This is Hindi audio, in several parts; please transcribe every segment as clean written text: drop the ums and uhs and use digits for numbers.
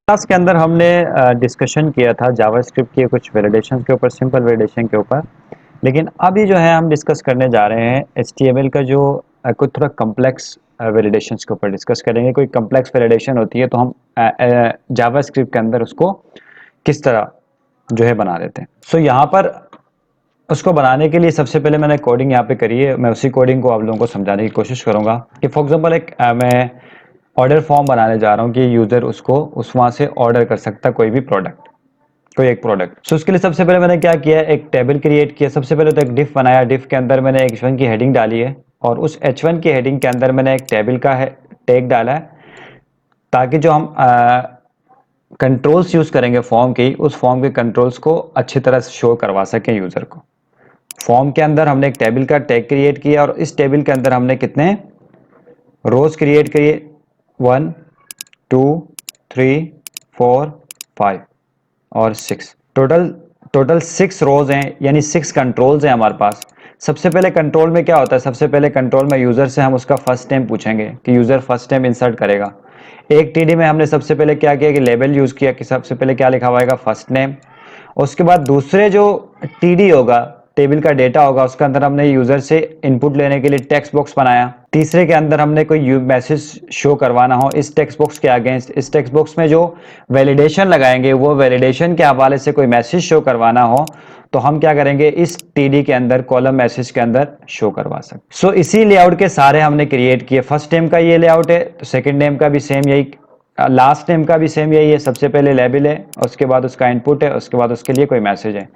क्लास के अंदर हमने डिस्कशन किया था जावास्क्रिप्ट के कुछ वैलिडेशन के ऊपर, सिंपल वैलिडेशन के ऊपर। लेकिन अभी जो है हम डिस्कस करने जा रहे हैं एचटीएमएल का जो कुछ थोड़ा कॉम्प्लेक्स वैलिडेशंस के ऊपर डिस्कस करेंगे। कोई कॉम्प्लेक्स वैलिडेशन होती है तो हम जावास्क्रिप्ट के अंदर उसको किस तरह जो है बना देते हैं। सो यहाँ पर उसको बनाने के लिए सबसे पहले मैंने कोडिंग यहाँ पे करी है। मैं उसी कोडिंग को आप लोगों को समझाने की कोशिश करूंगा कि फॉर एग्जांपल एक मैं ऑर्डर फॉर्म बनाने जा रहा हूँ कि यूजर उसको उस वहां से ऑर्डर कर सकता है कोई भी प्रोडक्ट, कोई एक प्रोडक्ट। सो उसके लिए सबसे पहले मैंने क्या किया, एक टेबल क्रिएट किया। सबसे पहले तो एक डिफ बनाया, डिफ के अंदर मैंने H1 की हेडिंग डाली है और उस H1 की हेडिंग के अंदर मैंने एक टेबल का है टैग डाला है, ताकि जो हम कंट्रोल्स यूज करेंगे फॉर्म की, उस फॉर्म के कंट्रोल्स को अच्छी तरह से शो करवा सकें यूजर को। फॉर्म के अंदर हमने एक टेबल का टैग क्रिएट किया और इस टेबल के अंदर हमने कितने रोज क्रिएट करिए, 1 2 3 4 5 और 6। टोटल टोटल 6 रोज हैं, यानी 6 कंट्रोल्स हैं हमारे पास। सबसे पहले कंट्रोल में क्या होता है, सबसे पहले कंट्रोल में यूजर से हम उसका फर्स्ट नेम पूछेंगे कि यूजर फर्स्ट नेम इंसर्ट करेगा। एक टीडी में हमने सबसे पहले क्या किया कि लेबल यूज किया कि सबसे पहले क्या लिखा हुआ है फर्स्ट नेम। उसके बाद दूसरे जो टीडी होगा, टेबल का डेटा होगा, उसके अंदर हमने यूजर से इनपुट लेने के लिए टेक्स्ट बॉक्स बनाया। तीसरे के अंदर हमने कोई मैसेज शो करवाना हो इस टेक्स्ट बॉक्स के अगेंस्ट, इस टेक्स्ट बॉक्स में जो वैलिडेशन लगाएंगे वो वैलिडेशन के हवाले से कोई मैसेज शो करवाना हो तो हम क्या करेंगे, इस टीडी के अंदर कॉलम मैसेज के अंदर शो करवा सकते। सो इसी लेआउट के सारे हमने क्रिएट किए। फर्स्ट नेम का ये लेआउट है तो सेकंड नेम का भी सेम यही, लास्ट नेम का भी सेम यही है। सबसे पहले लेबल है, उसके बाद उसका इनपुट है, उसके बाद उसके लिए कोई मैसेज है।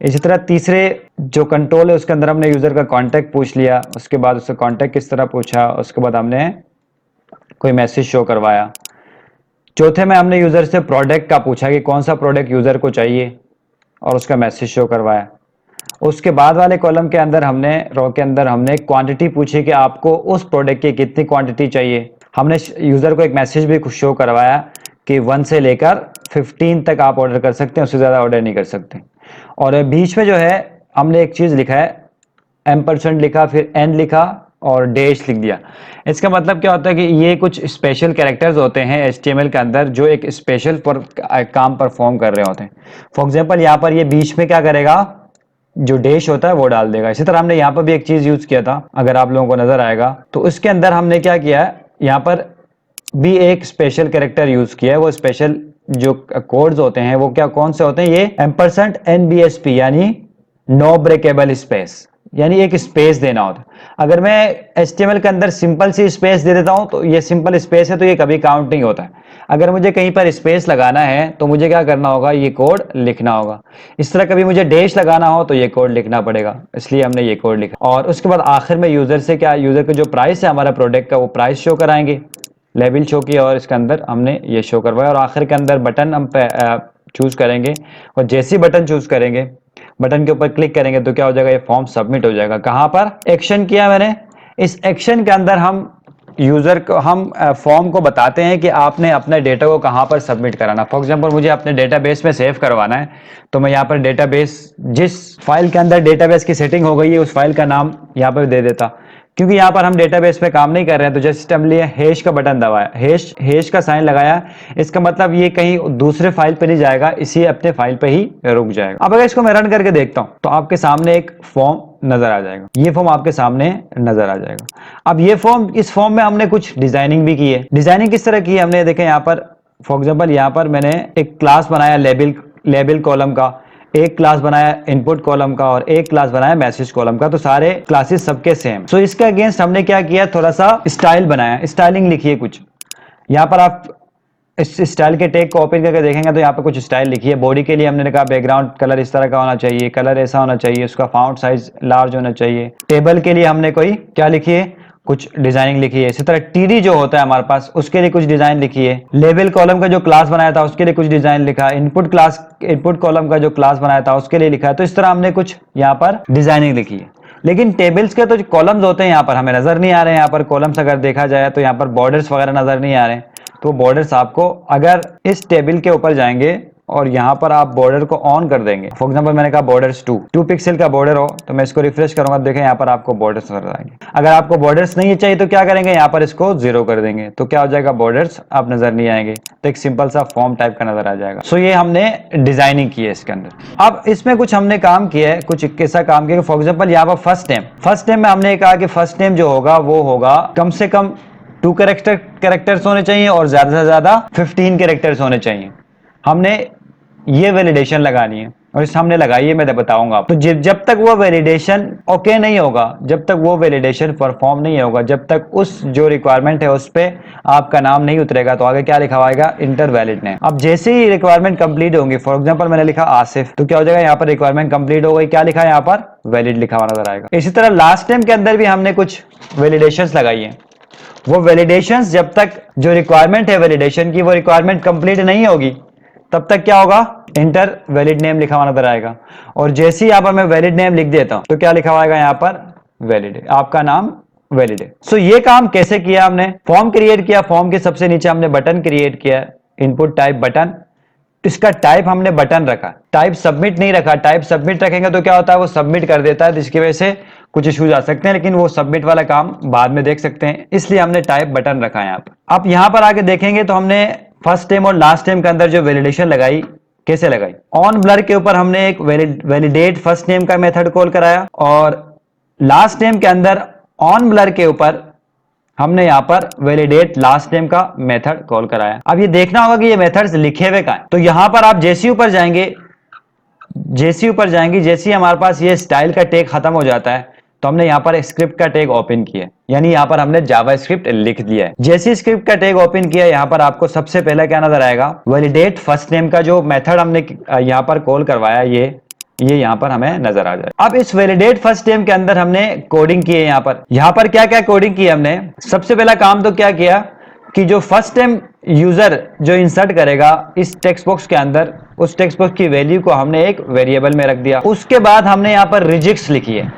इसी तरह तीसरे जो कंट्रोल है उसके अंदर हमने यूजर का कांटेक्ट पूछ लिया, उसके बाद उससे कांटेक्ट किस तरह पूछा, उसके बाद हमने कोई मैसेज शो करवाया। चौथे में हमने यूजर से प्रोडक्ट का पूछा कि कौन सा प्रोडक्ट यूजर को चाहिए और उसका मैसेज शो करवाया। उसके बाद वाले कॉलम के अंदर हमने, रो के अंदर हमने क्वांटिटी पूछी कि आपको उस प्रोडक्ट की कितनी क्वांटिटी चाहिए। हमने यूजर को एक मैसेज भी शो करवाया कि 1 से लेकर 15 तक आप ऑर्डर कर सकते हैं, उससे ज्यादा ऑर्डर नहीं कर सकते। और बीच में जो है हमने एक चीज लिखा है, एम्परसेंट लिखा, फिर एन लिखा और डैश लिख दिया। इसका मतलब क्या होता है कि ये कुछ स्पेशल कैरेक्टर्स होते हैं एचटीएमएल के अंदर जो एक स्पेशल पर काम परफॉर्म कर रहे होते हैं। फॉर एग्जांपल यहाँ पर ये बीच में क्या करेगा, जो डैश होता है वो डाल देगा। इसी तरह हमने यहाँ पर भी एक चीज यूज किया था, अगर आप लोगों को नजर आएगा तो इसके अंदर हमने क्या किया है, यहाँ पर भी एक स्पेशल कैरेक्टर यूज किया है। वो स्पेशल जो कोड्स होते हैं वो क्या कौन से होते हैं, ये एम्परसेंट एनबीएसपी यानी नो ब्रेकेबल स्पेस, यानी एक स्पेस देना होता है। अगर मैं एचटीएमएल के अंदर सिंपल सी स्पेस दे देता हूं तो ये सिंपल स्पेस है तो ये कभी काउंट नहीं होता है। अगर मुझे कहीं पर स्पेस लगाना है तो मुझे क्या करना होगा, ये कोड लिखना होगा। इस तरह कभी मुझे डैश लगाना हो तो ये कोड लिखना पड़ेगा, इसलिए हमने ये कोड लिखा। और उसके बाद आखिर में यूजर से क्या, यूजर का जो प्राइस है हमारा प्रोडक्ट का वो प्राइस शो कराएंगे, लेबल शो किया और इसके अंदर हमने ये शो करवाया। और आखिर के अंदर बटन हम चूज करेंगे और जैसे ही बटन चूज करेंगे, बटन के ऊपर क्लिक करेंगे तो क्या हो जाएगा, ये फॉर्म सबमिट हो जाएगा। कहां पर एक्शन किया मैंने, इस एक्शन के अंदर हम यूजर को, हम फॉर्म को बताते हैं कि आपने अपने डेटा को कहां पर सबमिट कराना। फॉर एग्जांपल मुझे अपने डेटाबेस में सेव करवाना है तो मैं यहाँ पर डेटाबेस, जिस फाइल के अंदर डेटाबेस की सेटिंग हो गई है उस फाइल का नाम यहाँ पर दे देता। क्योंकि यहाँ पर हम डेटाबेस पे काम नहीं कर रहे हैं तो जस्ट हमने हैश का बटन दबाया, हैश का साइन लगाया, इसका मतलब ये कहीं दूसरे फाइल पे नहीं जाएगा, इसी अपने फाइल पे ही रुक जाएगा। अब अगर इसको मैं रन करके देखता हूं तो आपके सामने एक फॉर्म नजर आ जाएगा, ये फॉर्म आपके सामने नजर आ जाएगा। अब ये फॉर्म, इस फॉर्म में हमने कुछ डिजाइनिंग भी की है। डिजाइनिंग किस तरह की है हमने, देखें यहाँ पर फॉर एग्जाम्पल यहाँ पर मैंने एक क्लास बनाया लेबल कॉलम का, एक क्लास बनाया इनपुट कॉलम का और एक क्लास बनाया मैसेज कॉलम का, तो सारे क्लासेस सबके सेम। सो इसके अगेंस्ट हमने क्या किया, थोड़ा सा स्टाइल बनाया, स्टाइलिंग लिखी है कुछ। यहाँ पर आप इस स्टाइल के टैग को ओपन करके देखेंगे तो यहाँ पर कुछ स्टाइल लिखी है। बॉडी के लिए हमने कहा बैकग्राउंड कलर इस तरह का होना चाहिए, कलर ऐसा होना चाहिए, उसका फॉन्ट साइज लार्ज होना चाहिए। टेबल के लिए हमने कोई क्या लिखी है, कुछ डिजाइनिंग लिखी है। इसी तरह टीडी जो होता है हमारे पास उसके लिए कुछ डिजाइन लिखी है। लेबल कॉलम का जो क्लास बनाया था उसके लिए कुछ डिजाइन लिखा। इनपुट कॉलम का जो क्लास बनाया था उसके लिए लिखा है। तो इस तरह हमने कुछ यहाँ पर डिजाइनिंग लिखी है। लेकिन टेबल्स के तो जो कॉलम्स होते हैं यहाँ पर हमें नजर नहीं आ रहे हैं। यहाँ पर कॉलम्स अगर देखा जाए तो यहाँ पर बॉर्डर्स वगैरह नजर नहीं आ रहे हैं। तो बॉर्डर्स आपको, अगर इस टेबल के ऊपर जाएंगे और यहाँ पर आप बॉर्डर को ऑन कर देंगे। फॉर एग्जांपल मैंने कहा बॉर्डर्स 2 पिक्सल का बॉर्डर हो, तो मैं इसको रिफ्रेश करूंगा, देखें यहाँ पर आपको बॉर्डर्स नजर आएंगे। अगर आपको बॉर्डर्स नहीं चाहिए तो क्या करेंगे, यहाँ पर इसको 0 कर देंगे, तो क्या हो जाएगा, बॉर्डर्स आप नजर नहीं आएंगे, तो एक सिंपल सा फॉर्म टाइप का नजर आ जाएगा। सो ये हमने डिजाइनिंग की है इसके अंदर। अब इसमें कुछ हमने काम किया है, कुछ कैसा काम किया, फॉर एग्जाम्पल यहाँ पर फर्स्ट नेम में हमने कहा कि फर्स्ट नेम जो होगा वो होगा कम से कम 2 कैरेक्टर्स होने चाहिए और ज्यादा से ज्यादा 15 कैरेक्टर्स होने चाहिए। हमने ये वैलिडेशन लगानी है और इस हमने लगाई है, मैं बताऊंगा। तो जब तक वो वैलिडेशन ओके नहीं होगा, जब तक वो वैलिडेशन परफॉर्म नहीं होगा, जब तक उस जो रिक्वायरमेंट है उस पे आपका नाम नहीं उतरेगा, तो आगे क्या लिखा हुआ इंटर वैलिड नेम। अब जैसे ही रिक्वायरमेंट कंप्लीट होंगी, फॉर एग्जांपल मैंने लिखा आसिफ, तो क्या हो जाएगा, यहाँ पर रिक्वायरमेंट कंप्लीट हो गई, क्या लिखा है यहाँ पर, वैलिड लिखा हुआ नजर आएगा। इसी तरह लास्ट नेम के अंदर भी हमने कुछ वैलिडेशंस लगाई है। वो वैलिडेशंस जब तक जो रिक्वायरमेंट है वैलिडेशन की वो रिक्वायरमेंट कंप्लीट नहीं होगी, तब तक क्या होगा, इंटर वैलिड नेम लिखा हुआ नजर आएगा। और जैसे ही यहाँ पर मैं वैलिड नेम लिख देता हूं, तो क्या लिखा हुआ यहाँ पर, वैलिड है, आपका नाम वैलिड है। सो ये काम कैसे किया हमने, फॉर्म क्रिएट किया, फॉर्म के सबसे नीचे हमने बटन क्रिएट किया, इनपुट टाइप बटन, इसका टाइप हमने बटन रखा, टाइप सबमिट नहीं रखा। टाइप सबमिट रखेंगे तो क्या होता है, वो सबमिट कर देता है, जिसकी वजह से कुछ इश्यूज आ सकते हैं, लेकिन वो सबमिट वाला काम बाद में देख सकते हैं, इसलिए हमने टाइप बटन रखा है यहाँ पर। अब यहाँ पर आके देखेंगे तो हमने फर्स्ट नेम और लास्ट नेम के अंदर जो वैलिडेशन लगाई, कैसे लगाई, ऑन ब्लर के ऊपर हमने एक वैलिडेट फर्स्ट नेम का मेथड कॉल कराया, और लास्ट नेम के अंदर ऑन ब्लर के ऊपर हमने यहां पर वैलिडेट लास्ट नेम का मेथड कॉल कराया। अब ये देखना होगा कि ये मेथड्स लिखे हुए कहां हैं। तो यहां पर आप जैसे ऊपर जाएंगे, जैसे ही हमारे पास ये स्टाइल का टैग खत्म हो जाता है, तो हमने यहां पर स्क्रिप्ट का टैग ओपन किया, यानी यहां पर हमने जावास्क्रिप्ट लिख दिया है। जैसे स्क्रिप्ट का टैग ओपन किया, यहां पर आपको सबसे पहले क्या नजर आएगा, वैलिडेट फर्स्ट नेम का जो मेथड हमने यहां पर कॉल करवाया, ये यहां पर हमें नजर आ जाए। अब इस वैलिडेट फर्स्ट नेम के अंदर हमने कोडिंग की है। यहां पर क्या क्या कोडिंग की है हमने, सबसे पहला काम तो क्या किया कि जो फर्स्ट नेम यूजर जो इंसर्ट करेगा इस टेक्स्ट बॉक्स के अंदर, उस टेक्स्ट बॉक्स की वैल्यू को हमने एक वेरिएबल में रख दिया। उसके बाद हमने यहां पर रिजिक्स लिखी है।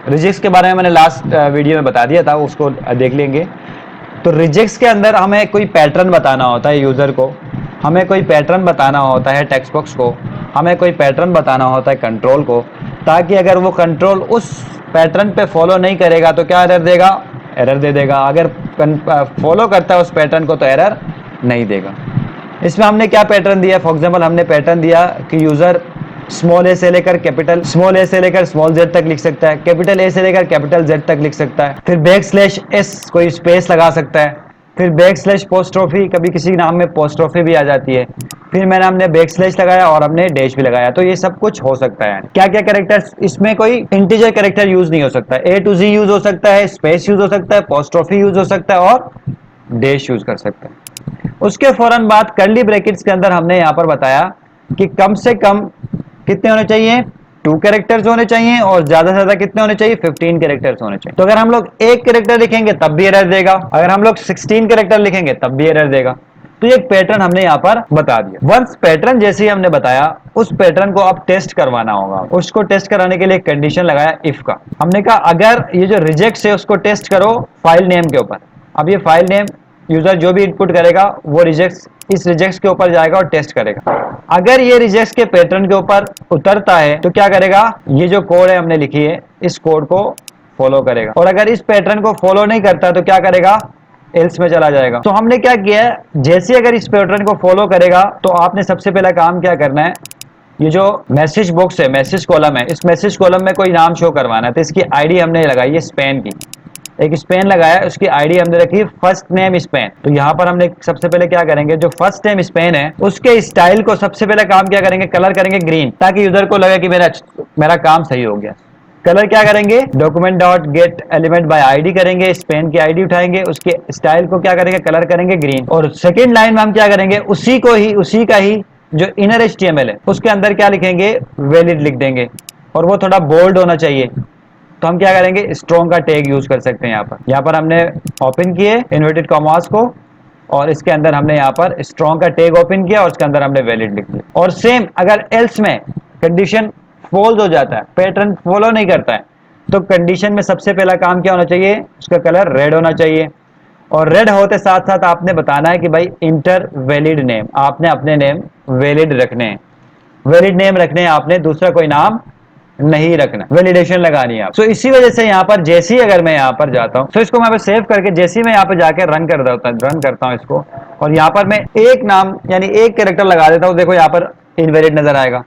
रिजिक्स के बारे में मैंने लास्ट वीडियो में बता दिया था, उसको देख लेंगे। तो रिजिक्स के अंदर हमें कोई पैटर्न बताना होता है यूजर को, हमें कोई पैटर्न बताना होता है टेक्स्ट बॉक्स को, हमें कोई पैटर्न बताना होता है कंट्रोल को, ताकि अगर वो कंट्रोल उस पैटर्न पे फॉलो नहीं करेगा तो क्या एरर देगा, एरर दे देगा। अगर फॉलो करता है उस पैटर्न को तो एरर नहीं देगा। इसमें हमने क्या पैटर्न दिया, फॉर एग्जांपल हमने पैटर्न दिया कि यूजर स्मॉल ए से लेकर कैपिटल स्मॉल जेड तक लिख सकता है, कैपिटल ए से लेकर कैपिटल जेड तक लिख सकता है, फिर बैकस्लैश एस कोई स्पेस लगा सकता है, फिर बैकस्लैश पोस्ट्रोफी, कभी किसी नाम में पोस्ट्रोफी भी आ जाती है, फिर हमने बैकस्लैश लगाया और हमने डैश भी लगाया। तो ये सब कुछ हो सकता है। क्या क्या कैरेक्टर्स, इसमें कोई इंटीजर कैरेक्टर यूज नहीं हो सकता, ए टू जी यूज हो सकता है, स्पेस यूज हो सकता है, पोस्ट्रोफी यूज हो सकता है और डैश यूज कर सकते हैं। उसके फौरन बाद कर्ली ब्रैकेट्स के अंदर हमने यहाँ पर बताया कि कम से कम कितने होने चाहिए, 2 कैरेक्टर्स होने चाहिए, और ज्यादा से ज्यादा कितने होने चाहिए, 15 कैरेक्टर्स होने चाहिए। तो अगर हम लोग एक कैरेक्टर लिखेंगे तब भी एरर देगा, अगर हम लोग 16 कैरेक्टर लिखेंगे तब भी एरर देगा। तो ये पैटर्न हमने यहाँ पर बता दिया। वंस पैटर्न जैसे ही हमने बताया, उस पैटर्न को अब टेस्ट करवाना होगा। उसको टेस्ट कराने के लिए एक कंडीशन लगाया इफ का। हमने कहा अगर ये जो रिजेक्ट है उसको टेस्ट करो फाइल नेम के ऊपर। अब ये फाइल नेम यूजर जो भी इनपुट करेगा वो इस रिजेक्ट के ऊपर जाएगा और टेस्ट करेगा। अगर ये रिजेक्ट के पैटर्न के ऊपर उतरता है तो क्या करेगा, ये जो कोड है हमने लिखी है इस कोड को फॉलो करेगा, और अगर इस पैटर्न को फॉलो नहीं करता तो क्या करेगा, एल्स में चला जाएगा। तो हमने क्या किया है, जैसे अगर इस पैटर्न को फॉलो करेगा तो आपने सबसे पहला काम क्या करना है, ये जो मैसेज बॉक्स है, मैसेज कॉलम है, इस मैसेज कॉलम में कोई नाम शो करवाना है। तो इसकी आईडी हमने लगाई है स्पेन की, एक स्पेन लगाया, उसकी आईडी हमने रखी फर्स्ट नेम स्पेन। तो यहाँ पर हमने सबसे पहले क्या करेंगे, जो फर्स्ट नेम स्पेन है उसके स्टाइल को सबसे पहले काम क्या करेंगे, कलर करेंगे ग्रीन, ताकि यूजर को लगे कि मेरा काम सही हो गया। कलर क्या करेंगे, document dot gate element by ID करेंगे, स्पेन की आईडी उठाएंगे, उसके स्टाइल को क्या करेंगे, कलर करेंगे ग्रीन। और सेकेंड लाइन में हम क्या करेंगे, उसी का ही जो इनर HTML है उसके अंदर क्या लिखेंगे, वैलिड लिख देंगे, और वो थोड़ा बोल्ड होना चाहिए। तो हम क्या करेंगे, स्ट्रॉन्ग का टैग यूज कर सकते हैं। यहाँ पर हमने ओपन किए इन्वर्टेड कॉमास को, और इसके अंदर हमने यहाँ पर स्ट्रॉन्ग का टैग ओपन किया और इसके अंदर हमने वैलिड लिख दिया। और सेम अगर एल्स में कंडीशन फॉल्स हो जाता है, पैटर्न फॉलो नहीं करता है, तो कंडीशन में सबसे पहला काम क्या होना चाहिए, उसका कलर रेड होना चाहिए। और रेड होते साथ साथ आपने बताना है कि भाई इंटर वैलिड नेम, आपने अपने नेम वैलिड रखने हैं, वैलिड नेम रखने हैं आपने, दूसरा कोई नाम नहीं रखना, वैलिडेशन लगानी है आप। सो इसी वजह से यहाँ पर जैसे ही अगर मैं यहाँ पर जाता हूँ, तो इसको मैं सेव करके जैसे ही मैं यहाँ पर जाके रन करता हूँ इसको, और यहाँ पर मैं एक नाम यानी एक कैरेक्टर लगा देता हूँ, देखो यहाँ पर इनवैलिड नजर आएगा।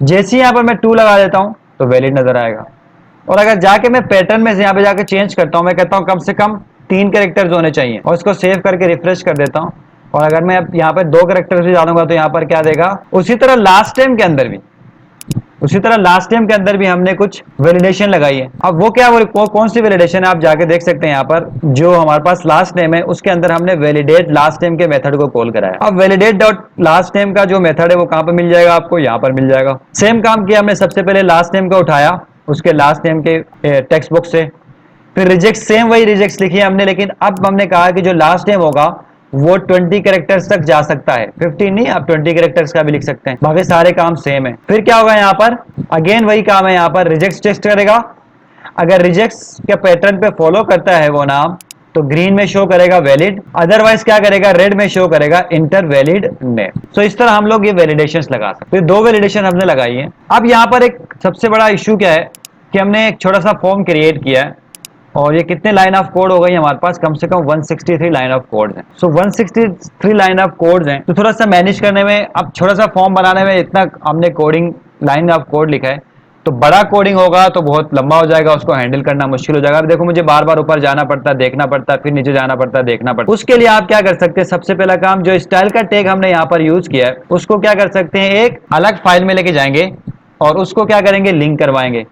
जैसे ही यहाँ पर मैं 2 लगा देता हूँ तो वैलिड नजर आएगा। और अगर जाके मैं पैटर्न में से यहाँ पे जाके चेंज करता हूँ, मैं कहता हूँ कम से कम 3 कैरेक्टर्स होने चाहिए, और इसको सेव करके रिफ्रेश कर देता हूँ, और अगर मैं यहाँ पे 2 कैरेक्टर्स भी डालूंगा तो यहाँ पर क्या देगा। उसी तरह लास्ट टाइम के अंदर भी, उसी तरह लास्ट टाइम के अंदर भी हमने कुछ वैलिडेशन लगाई है। अब वो क्या, वो कौन सी वैलिडेशन है आप जाके देख सकते हैं। यहाँ पर जो हमारे पास लास्ट नेम है उसके अंदर हमने वैलिडेट लास्ट नेम के मेथड को कॉल कराया। अब वैलिडेट डॉट लास्ट नेम का जो मेथड है वो कहां पर मिल जाएगा आपको, यहाँ पर मिल जाएगा। सेम काम किया हमने, सबसे पहले लास्ट नेम को उठाया उसके लास्ट नेम के टेक्स्ट बुक से, फिर रिजेक्ट, सेम वही रिजेक्ट लिखी है हमने, लेकिन अब हमने कहा कि जो लास्ट नेम होगा वो 20 कैरेक्टर्स तक जा सकता है, 15 नहीं, आप 20 कैरेक्टर्स का भी लिख सकते हैं, बाकी सारे काम सेम है। फिर क्या होगा यहाँ पर, अगेन वही काम है, यहाँ पर रिजेक्ट टेस्ट करेगा। अगर रिजेक्ट्स के पैटर्न पे फॉलो करता है वो नाम तो ग्रीन में शो करेगा वैलिड, अदरवाइज क्या करेगा, रेड में शो करेगा इंटर वैलिड नेम। सो इस तरह हम लोग ये वैलिडेशंस लगा सकते हैं। 2 वैलिडेशन हमने लगाई है। अब यहाँ पर एक सबसे बड़ा इशू क्या है कि हमने एक छोटा सा फॉर्म क्रिएट किया है, और ये कितने लाइन ऑफ कोड हो गई हमारे पास, कम से कम 163 लाइन ऑफ कोड हैं। सो 163 लाइन ऑफ कोड हैं, तो थोड़ा सा मैनेज करने में, अब छोटा सा फॉर्म बनाने में इतना हमने कोडिंग लाइन ऑफ कोड लिखा है, तो बड़ा कोडिंग होगा तो बहुत लंबा हो जाएगा, उसको हैंडल करना मुश्किल हो जाएगा। अब देखो मुझे बार बार ऊपर जाना पड़ता है, देखना पड़ता है, फिर नीचे जाना पड़ता है, देखना पड़ता है। उसके लिए आप क्या कर सकते हैं, सबसे पहला काम, जो स्टाइल का टैग हमने यहाँ पर यूज किया है उसको क्या कर सकते हैं, एक अलग फाइल में लेके जाएंगे और उसको क्या करेंगे, लिंक करवाएंगे।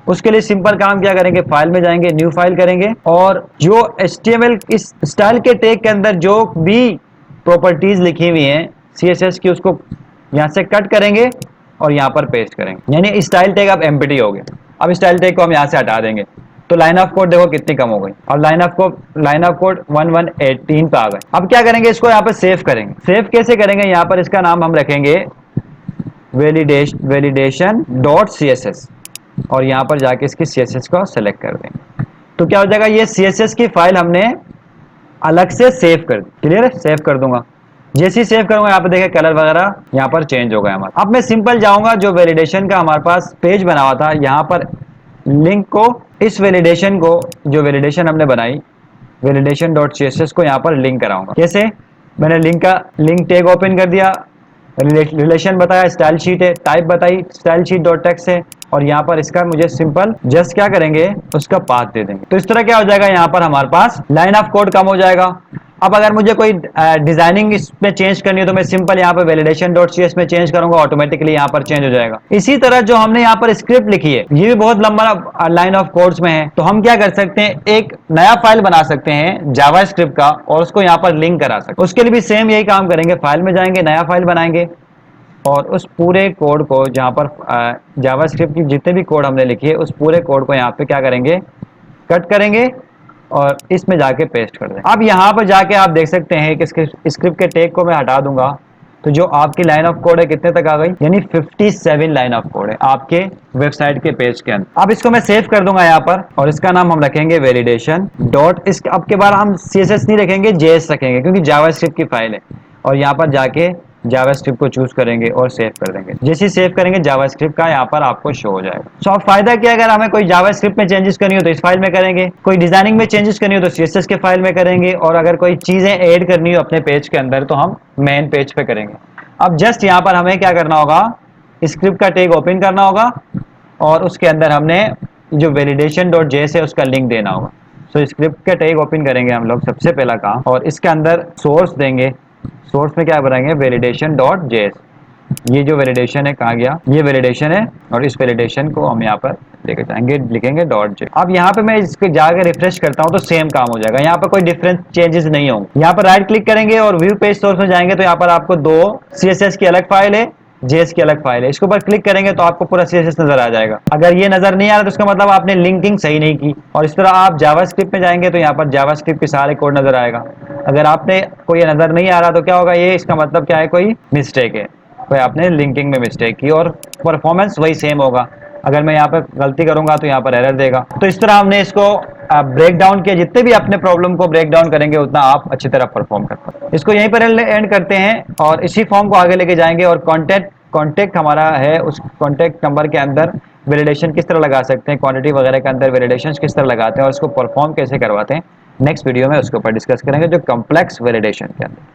उसके लिए सिंपल काम क्या करेंगे, फाइल में जाएंगे, न्यू फाइल करेंगे, और जो HTML इस स्टाइल के टैग के अंदर जो भी प्रॉपर्टीज लिखी हुई हैं CSS की, उसको यहाँ से कट करेंगे और यहाँ पर पेस्ट करेंगे, यानी स्टाइल टैग अब एम्प्टी हो गए। अब स्टाइल टैग को हम यहाँ से हटा देंगे, तो लाइन ऑफ कोड देखो कितनी कम हो गई। अब लाइन ऑफ कोड 1118 पे आ गए। अब क्या करेंगे, इसको यहाँ पर सेव करेंगे। सेव कैसे करेंगे, यहाँ पर इसका नाम हम रखेंगे वैलिडेशन डॉट CSS, और यहाँ पर जाके इसकी CSS को सेलेक्ट कर देंगे। तो क्या हो जाएगा, ये CSS की फाइल हमने अलग से सेव कर दी। क्लियर है, सेव कर दूंगा। जैसे ही सेव करूंगा यहाँ पे देखिए कलर वगैरह यहाँ पर चेंज हो गया हमारा। अब मैं सिंपल जाऊंगा, जो वैलिडेशन का हमारे पास पेज बना हुआ था, यहाँ पर लिंक को, इस वैलिडेशन को, जो वैलिडेशन हमने बनाई वैलिडेशन डॉट CSS को यहाँ पर लिंक कराऊंगा। कैसे, मैंने लिंक टैग ओपन कर दिया, रिलेशन बताया, स्टाइल शीट है, टाइप बताई स्टाइल शीट डॉट टेक्स्ट है, और यहाँ पर इसका मुझे सिंपल जस्ट क्या करेंगे, उसका पाथ दे देंगे। तो इस तरह क्या हो जाएगा, यहाँ पर हमारे पास लाइन ऑफ कोड कम हो जाएगा। अब अगर मुझे कोई डिजाइनिंग इसमें चेंज करनी है तो मैं सिंपल यहाँ पे वैलिडेशन डॉट CS में चेंज करूंगा, ऑटोमेटिकली यहाँ पर चेंज हो जाएगा। इसी तरह जो हमने यहाँ पर स्क्रिप्ट लिखी है ये भी बहुत लंबा लाइन ऑफ कोड्स में है, तो हम क्या कर सकते हैं, एक नया फाइल बना सकते हैं जावास्क्रिप्ट का और उसको यहाँ पर लिंक करा सकते हैं। उसके लिए भी सेम यही काम करेंगे, फाइल में जाएंगे, नया फाइल बनाएंगे, और उस पूरे कोड को जहाँ पर जावास्क्रिप्ट की जितने भी कोड हमने लिखी है उस पूरे कोड को यहाँ पे क्या करेंगे, कट करेंगे और इसमें जाके पेस्ट कर दें। अब यहाँ पर जाके आप देख सकते हैं कि स्क्रिप्ट के टैग को मैं हटा दूंगा, तो जो आपकी लाइन ऑफ कोड है कितने तक आ गई, यानी 57 लाइन ऑफ कोड है आपके वेबसाइट के पेज के अंदर। अब इसको मैं सेव कर दूंगा यहाँ पर, और इसका नाम हम रखेंगे वैलिडेशन डॉट, इस अब के बाद हम CSS नहीं रखेंगे, JS रखेंगे, क्योंकि जावास्क्रिप्ट की फाइल है। और यहाँ पर जाके जावास्क्रिप्ट को चूज करेंगे और सेव कर देंगे। जैसे ही सेव करेंगे जावास्क्रिप्ट का यहाँ पर आपको शो हो जाएगा। सो अब फायदा क्या, अगर हमें कोई जावास्क्रिप्ट में चेंजेस करनी हो तो इस फाइल में करेंगे, कोई डिजाइनिंग में चेंजेस करनी हो तो CSS के फाइल में करेंगे, और अगर कोई चीजें ऐड करनी हो अपने पेज के अंदर तो हम मेन पेज पे करेंगे। अब जस्ट यहाँ पर हमें क्या करना होगा, स्क्रिप्ट का टैग ओपन करना होगा और उसके अंदर हमने जो वैलिडेशन डॉट JS है उसका लिंक देना होगा। सो स्क्रिप्ट का टैग ओपन करेंगे हम लोग सबसे पहला काम, और इसके अंदर सोर्स देंगे। सोर्स में क्या बनाएंगे, वैलिडेशन डॉट JS। ये जो वैलिडेशन है कहाँ गया, ये वैलिडेशन है, और इस वैलिडेशन को हम यहाँ पर लेके जाएंगे, लिखेंगे डॉट JS। अब यहाँ पे मैं इसको जाकर रिफ्रेश करता हूँ तो सेम काम हो जाएगा, यहाँ पर कोई डिफरेंस चेंजेस नहीं होंगे। यहाँ पर राइट क्लिक करेंगे और व्यू पेज सोर्स में जाएंगे तो यहाँ पर आपको 2 CSS की अलग फाइल है, JS की अलग फाइल है। इसके ऊपर क्लिक करेंगे तो आपको पूरा CSS नजर आ जाएगा। अगर ये नजर नहीं आ रहा तो इसका मतलब आपने लिंकिंग सही नहीं की। और इस तरह आप जावास्क्रिप्ट में जाएंगे तो यहाँ पर जावास्क्रिप्ट के सारे कोड नजर आएगा। अगर आपने कोई नजर नहीं आ रहा तो क्या होगा, ये इसका मतलब क्या है, कोई मिस्टेक है, कोई आपने लिंकिंग में मिस्टेक की, और परफॉर्मेंस वही सेम होगा। अगर मैं यहाँ पर गलती करूंगा तो यहाँ पर एरर देगा। तो इस तरह हमने इसको ब्रेक डाउन के जितने भी अपने प्रॉब्लम को ब्रेक डाउन करेंगे उतना आप अच्छी तरह परफॉर्म कर पाएंगे। इसको यहीं पर एंड करते हैं और इसी फॉर्म को आगे लेके जाएंगे और कॉन्टेक्ट कॉन्टेक्ट हमारा है, उस कॉन्टेक्ट नंबर के अंदर वैलिडेशन किस तरह लगा सकते हैं, क्वांटिटी वगैरह के अंदर वैलिडेशन किस तरह लगाते हैं और उसको परफॉर्म कैसे करवाते हैं, नेक्स्ट वीडियो में उसके ऊपर डिस्कस करेंगे जो कॉम्प्लेक्स वैलिडेशन के अंदर।